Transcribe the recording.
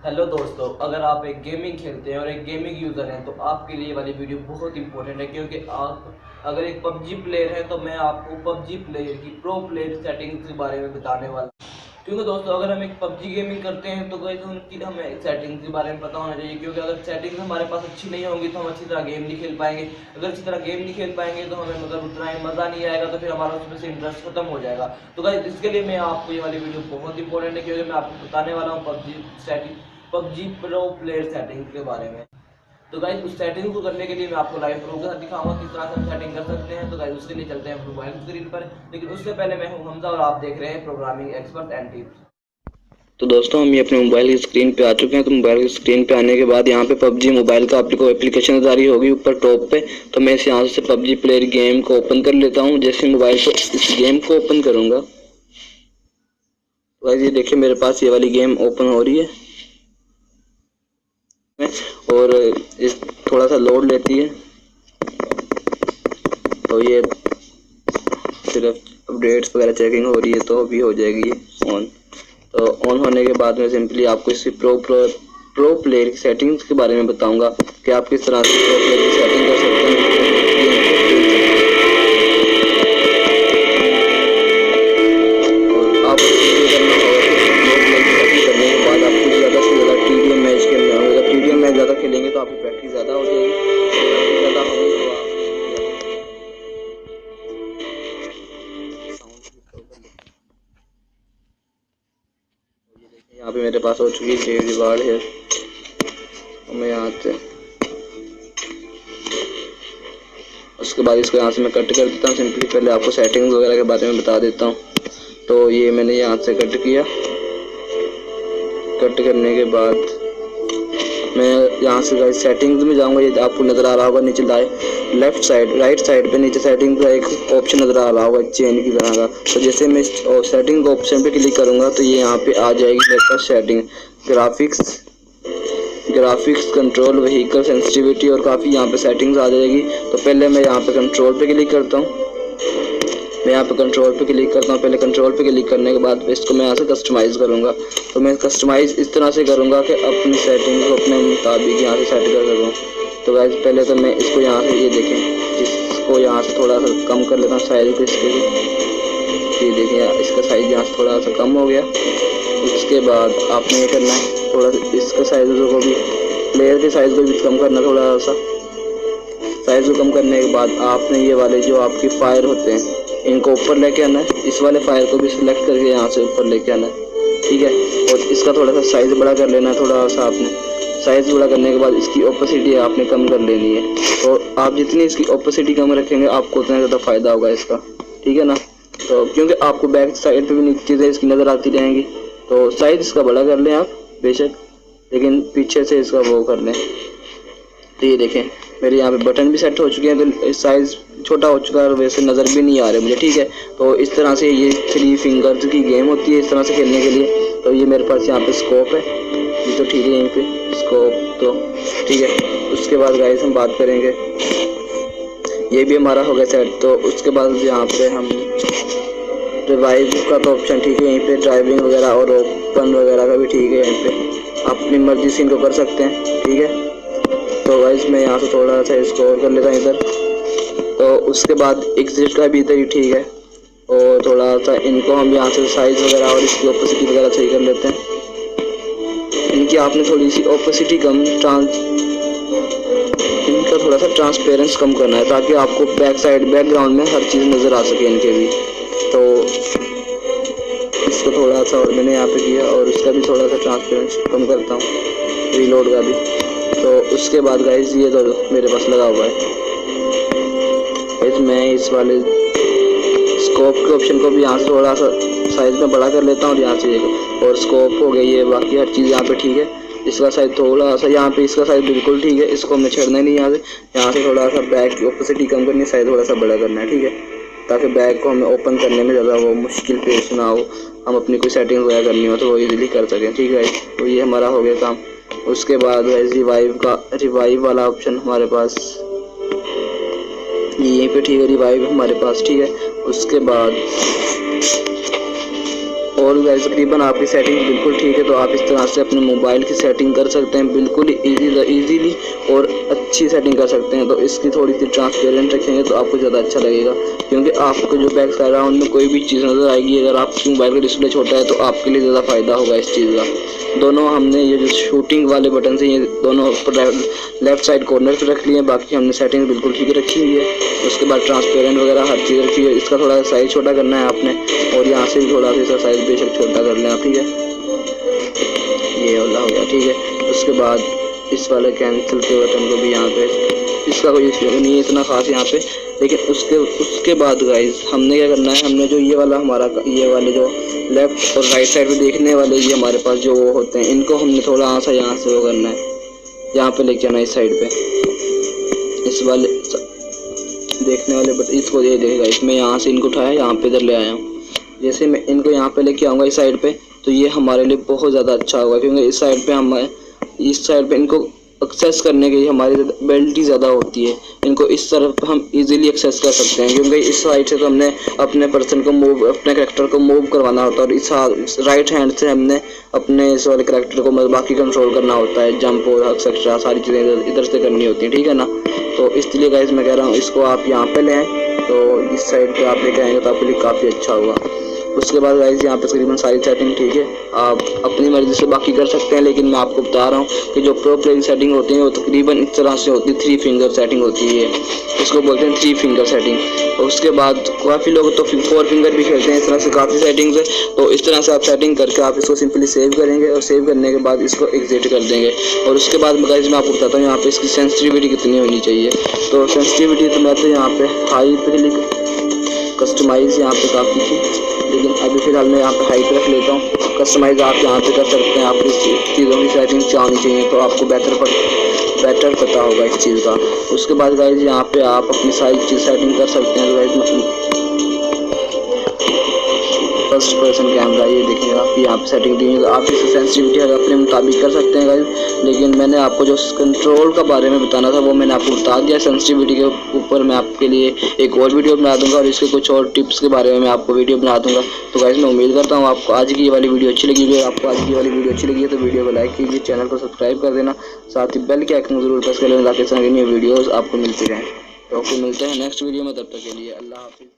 Hello दोस्तों, अगर आप एक गेमिंग खेलते हैं और एक गेमिंग यूज़र हैं तो आपके लिए ये वाली वीडियो बहुत इंपॉर्टेंट है, क्योंकि आप अगर एक पबजी प्लेयर हैं तो मैं आपको पबजी प्लेयर की प्रो प्लेयर सेटिंग्स के बारे में बताने वाला हूं। क्योंकि दोस्तों, अगर हम एक पबजी गेमिंग करते हैं तो गाइस उनकी हमें सेटिंग्स के बारे में पता होना चाहिए, क्योंकि अगर सेटिंग्स हमारे पास अच्छी नहीं होंगी तो हम अच्छी तरह गेम नहीं खेल पाएंगे। अगर अच्छी तरह गेम नहीं खेल पाएंगे तो हमें उतना ही मज़ा नहीं आएगा, तो फिर हमारा उसमें से इंटरेस्ट खत्म हो जाएगा। तो गाइस इसके लिए मैं आपको ये वाली वीडियो बहुत इंपॉर्टेंट है, क्योंकि मैं आपको बताने वाला हूँ पबजी प्रो प्लेयर सेटिंग के बारे में। तो गाइस उस सेटिंग को करने के लिए मैं आपको लाइव प्रूफ के साथ दिखाऊंगा किस तरह से हम सेटिंग कर सकते हैं। तो गाइस उसके लिए चलते हैं मोबाइल स्क्रीन पर, लेकिन उससे पहले मैं हूं हमजा और आप देख रहे हैं प्रोग्रामिंग एक्सपर्ट एंड टिप्स। तो दोस्तों हम ये अपने मोबाइल की स्क्रीन पे आ चुके हैं। तो मोबाइल की स्क्रीन पे आने के बाद यहाँ पे पबजी मोबाइल का आपको एप्लीकेशन नजर आ रही होगी ऊपर टॉप पे। तो मैं इस यहाँ से पबजी प्लेयर गेम को ओपन कर लेता हूँ। जैसे मोबाइल से इस गेम को ओपन करूँगा तो ये देखिए मेरे पास ये वाली गेम ओपन हो रही है और इस थोड़ा सा लोड लेती है। तो ये सिर्फ अपडेट्स वगैरह चेकिंग हो रही है तो अभी हो जाएगी ये ऑन। तो ऑन होने के बाद में सिंपली आपको इसकी प्रो प्लेयर की सेटिंग्स के बारे में बताऊंगा कि आप किस तरह से प्रो प्लेयर की सेटिंग कर सकते हैं। और आप ये करना होगा कि प्रो प्लेयर की सेटिंग करने के बाद आपको ज़्यादा से ज़्यादा टीडीएम मैच खेलना होगा। टीडीएम मैच ज़्यादा खेलेंगे तो आपकी प्रैक्टिस ज़्यादा हो जाएगी। प्रैक्टिस ज़्यादा होगी तो आप यहाँ पे मेरे पास हो चुकी है रिवार्ड है। तो मैं यहाँ से उसके बाद इसको यहाँ से मैं कट कर देता हूँ। सिंपली पहले आपको सेटिंग्स वगैरह के बारे में बता देता हूँ। तो ये मैंने यहाँ से कट किया। कट करने के बाद मैं यहाँ से सेटिंग्स में जाऊँगा। ये आपको नज़र आ रहा होगा नीचे लेफ्ट साइड राइट साइड पे नीचे सेटिंग का एक ऑप्शन नज़र आ रहा होगा चेन की तरह का। तो जैसे मैं सेटिंग ऑप्शन पे क्लिक करूँगा तो ये यहाँ पे आ जाएगी मेरे पास setting, graphics control, vehicle sensitivity और काफ़ी यहाँ पे सेटिंग्स आ जाएगी। तो पहले मैं यहाँ पे कंट्रोल पे क्लिक करता हूँ। पहले कंट्रोल पे क्लिक करने के बाद इसको मैं यहाँ से कस्टमाइज़ करूँगा। तो मैं कस्टमाइज़ इस तरह से करूँगा कि अपनी सेटिंग को अपने मुताबिक यहाँ से सेट कर सकूँ। तो गाइस पहले तो मैं इसको यहाँ से ये देखें, इसको यहाँ से थोड़ा सा कम कर लेता हूँ साइज़ को इसके। ये देखें इसका साइज़ यहाँ से थोड़ा सा कम हो गया। उसके बाद आपने ये करना है थोड़ा सा इसका साइज़ को भी, प्लेयर के साइज़ को भी कम करना। थोड़ा सा साइज़ को कम करने के बाद आपने ये वाले जो आपकी फायर होते हैं इनको ऊपर लेके आना है। इस वाले फायर को भी सिलेक्ट करके यहाँ से ऊपर लेके आना है, ठीक है। और इसका थोड़ा सा साइज़ बड़ा कर लेना है। थोड़ा सा आपने साइज़ बड़ा करने के बाद इसकी ओपेसिटी आपने कम कर लेनी है। तो आप जितनी इसकी ओपेसिटी कम रखेंगे आपको उतना ज़्यादा फ़ायदा होगा इसका, ठीक है ना। तो क्योंकि आपको बैक साइड पर भी चीज़ें इसकी नज़र आती रहेंगी, तो साइज़ इसका बड़ा कर लें आप बेशक, लेकिन पीछे से इसका वो कर लें। तो ये देखें मेरे यहाँ पे बटन भी सेट हो चुके हैं, तो साइज़ छोटा हो चुका है और वैसे नज़र भी नहीं आ रहे मुझे, ठीक है। तो इस तरह से ये 3 फिंगर्स की गेम होती है इस तरह से खेलने के लिए। तो ये मेरे पास यहाँ पे स्कोप है, ये तो ठीक है, यहीं पे स्कोप तो ठीक है। उसके बाद गाइस हम बात करेंगे, ये भी हमारा हो गया सेट। तो उसके बाद यहाँ पे हम रिवाइव का तो ऑप्शन ठीक है, यहीं पे ड्राइविंग वगैरह और ओपन वगैरह का भी ठीक है, यहीं पे आप अपनी मर्जी से इनको कर सकते हैं, ठीक है। तो गाइस मैं यहाँ से थोड़ा सा इसको और कर लेता हूँ इधर। तो उसके बाद एग्जिट का भी इधर ही ठीक है, और थोड़ा सा इनको हम यहाँ से साइज़ वगैरह और इसकी ओपेसिटी वगैरह सही कर लेते हैं। इनकी आपने थोड़ी सी ओपेसिटी कम, इनका थोड़ा सा ट्रांसपेरेंस कम करना है ताकि आपको बैकग्राउंड में हर चीज़ नज़र आ सके इनके भी। तो इसको थोड़ा सा और मैंने यहाँ पे किया और उसका भी थोड़ा सा ट्रांसपेरेंस कम करता हूँ, रीलोड का भी। तो उसके बाद गाइस ये तो मेरे पास लगा हुआ है, मैं इस वाले स्कोप के ऑप्शन को भी यहाँ से थोड़ा सा साइज़ में बड़ा कर लेता हूँ और यहाँ से और स्कोप हो गई है, बाकी हर चीज़ यहाँ पे ठीक है। इसका साइज़ थोड़ा सा यहाँ पे, इसका साइज़ बिल्कुल ठीक है, इसको हमने छेड़ना नहीं यहाँ से थोड़ा सा बैक की ओपेसिटी कम करनी है, साइज़ थोड़ा सा बड़ा करना है, ठीक है, ताकि बैग को हमें ओपन करने में ज़्यादा वो मुश्किल पेश ना हो। हम अपनी कोई सेटिंग वगैरह करनी हो तो वो इजीली कर सकें, ठीक है। तो ये हमारा हो गया काम। उसके बाद रिवाइव वाला ऑप्शन हमारे पास यहीं पे ठीक है, रिवाइव हमारे पास ठीक है। उसके बाद और गाइस तकरीबन आपकी सेटिंग बिल्कुल ठीक है। तो आप इस तरह से अपने मोबाइल की सेटिंग कर सकते हैं, बिल्कुल इजीली और अच्छी सेटिंग कर सकते हैं। तो इसकी थोड़ी सी ट्रांसपेरेंट रखेंगे तो आपको ज़्यादा अच्छा लगेगा, क्योंकि आपको जो बैकग्राउंड में कोई भी चीज़ नज़र आएगी, अगर आपकी मोबाइल का डिस्प्ले छोटा है तो आपके लिए ज़्यादा फ़ायदा होगा इस चीज़ का। दोनों हमने ये जो शूटिंग वाले बटन से ये दोनों लेफ्ट साइड कॉर्नर पे रख लिए, बाकी हमने सेटिंग बिल्कुल ठीक रखी हुई है। उसके बाद ट्रांसपेरेंट वगैरह हर चीज़ रखी है। इसका थोड़ा साइज़ छोटा करना है आपने, और यहाँ से भी थोड़ा सा इसका साइज़ बेशक छोटा कर लें आप, ठीक है। ये वाला हो गया, ठीक है। उसके बाद इस वाले कैंसिल के बटन को भी यहाँ पे, इसका कोई इशू नहीं है इतना खास यहाँ पे, लेकिन उसके बाद गाइस हमने क्या करना है, हमने जो ये वाला हमारा ये वाले जो लेफ्ट और राइट साइड पे देखने वाले ये हमारे पास जो वो होते हैं, इनको हमने थोड़ा सा यहाँ से वो करना है, यहाँ पे लेके आना है इस साइड पे, इस वाले देखने वाले बट इसको ये देखेगा, इसमें यहाँ से इनको उठाया यहाँ पे इधर ले आया हूँ। जैसे मैं इनको यहाँ पे लेके आऊँगा इस साइड पे, तो ये हमारे लिए बहुत ज़्यादा अच्छा होगा, क्योंकि इस साइड पे इनको एक्सेस करने की हमारी एबिलिटी ज़्यादा होती है। इनको इस तरफ हम इजीली एक्सेस कर सकते हैं, क्योंकि इस साइड से तो हमने अपने पर्सन को मूव, अपने कैरेक्टर को मूव करवाना होता है, और इस राइट हैंड से हमने अपने इस वाले कैरेक्टर को बाकी कंट्रोल करना होता है, जंप और एक्सेट्रा सारी चीज़ें इधर से करनी होती हैं, ठीक है ना। तो इसलिए गाइस मैं कह रहा हूँ इसको आप यहाँ पे ले आएँ, तो इस साइड पे आप लेके आएंगे तो आपके लिए काफ़ी अच्छा होगा। उसके बाद गाइस यहाँ पे तकरीबन सारी सेटिंग ठीक है, आप अपनी मर्ज़ी से बाकी कर सकते हैं, लेकिन मैं आपको बता रहा हूँ कि जो प्रो प्लेइंग सेटिंग होती है वो तकरीबन इस तरह से होती है, 3 फिंगर सेटिंग होती है, इसको बोलते हैं 3 फिंगर सेटिंग। और उसके बाद काफ़ी लोग तो 4 फिंगर भी खेलते हैं, इस तरह से काफ़ी सेटिंग्स है। तो इस तरह से आप सेटिंग करके आप इसको सिंपली सेव करेंगे, और सेव करने के बाद इसको एग्जिट कर देंगे। और उसके बाद गाइस मैं आपको बताता हूँ यहाँ पे इसकी सेंसिटिविटी कितनी होनी चाहिए। तो सेंसिटिविटी तो मैं तो यहाँ पे हाई पे लिख, कस्टमाइज़ यहाँ पे काफ़ी थी, लेकिन अभी फिलहाल मैं यहाँ पे हाई पे रख लेता हूँ। कस्टमाइज़ आप यहाँ पे कर सकते हैं, आपको चीज़ों की सेटिंग आनी चाहिए, तो आपको बेटर पता होगा इस चीज़ का। उसके बाद गाइस यहाँ पे आप अपनी सारी चीज़ सेटिंग कर सकते हैं। गाइस फर्स्ट पर्सन कैमरा ये देखिए आप यहाँ पे सेटिंग दी है, तो आप इसकी सेंसिटिविटी अपने मुताबिक कर सकते हैं गाइस। लेकिन मैंने आपको जो कंट्रोल का बारे में बताना था वो मैंने आपको बता दिया। सेंसिटिविटी के ऊपर मैं आपके लिए एक और वीडियो बना दूंगा, और इसके कुछ और टिप्स के बारे में मैं आपको वीडियो बना दूंगा। तो गाइस मैं उम्मीद करता हूँ आपको आज की ये वाली वीडियो अच्छी लगी है। आपको आज की वाली वीडियो अच्छी लगी है तो वीडियो को लाइक कीजिए, चैनल को सब्सक्राइब कर देना, साथ ही बेल के आइकन जरूर प्रेस कर लेना ताकि इस तरह की न्यू वीडियोज़ आपको मिलती रहें। तो आपको मिलते हैं नेक्स्ट वीडियो में, तब तक के लिए अल्लाह हाफिज़।